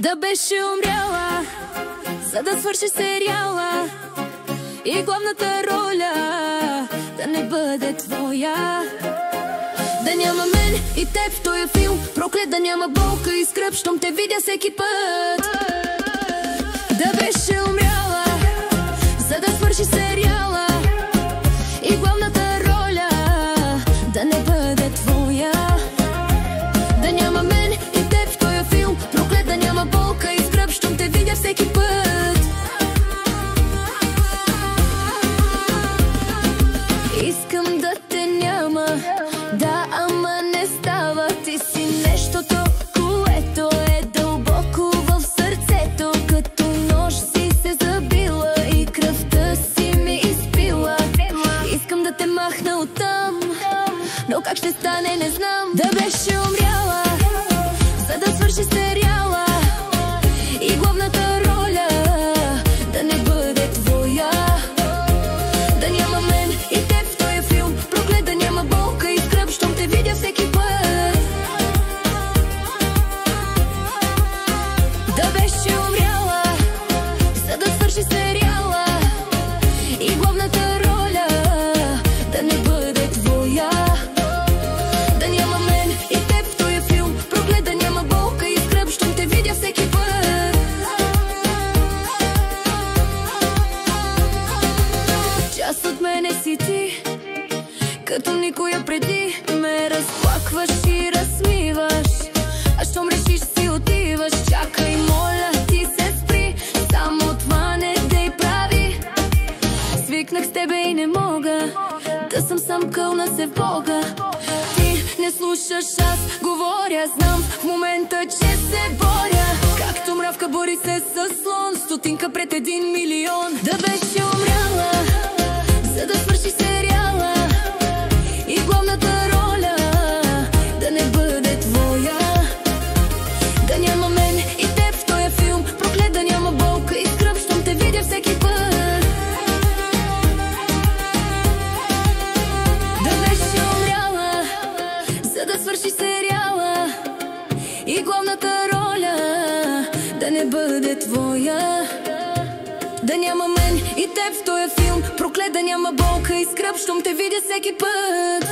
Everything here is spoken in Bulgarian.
Да беше умряла, за да свърши сериала и главната роля да не бъде твоя. Да няма мен и теб в този филм, проклет да няма болка и скръб, щом те видя всеки път. Да беше умряла, за да свърши сериала и главната роля да не бъде твоя. Да няма мен и теб в този филм, проклет да няма болка и скръб, щом те видя всеки път. Искам да те няма, да, ама не става. Ти си нещото, което е дълбоко в сърцето. Като нож си се забила и кръвта си ми изпила. Искам да те махна оттам, но как ще стане не знам. Да беше умряла, за да свърши сериала и главната роля да не бъде твоя. Да няма мен и теб в този филм, проклет да няма болка и скръб, щом те видя всеки път. Да беше умряла, за да свърши сериала и главната роля да не бъде твоя. Да няма мен и теб в този филм, проклет да няма болка и скръб, щом те видя всеки път. Част от мене си ти, като никоя преди. Ме разплакваш и разсмиваш, а щом решиш си отиваш. Чакай, моля ти се спри, само това не дей прави. Свикнах с тебе и не мога да съм сам, кълна се в Бога. Ти не слушаш, аз говоря, знам в момента, че се боря. Както мравка бори се с слон, стотинка пред 1 милион. Да беше умряла, за да свърши сериала и главната роля да не бъде твоя. Да няма мен и теб в този филм, проклет да няма болка и скръб, щом те видя всеки път. Да беше умряла, за да свърши сериала и главната роля да не бъде твоя. Да няма мен и теб в този филм, проклет да няма болка и скръб, щом те видя всеки път.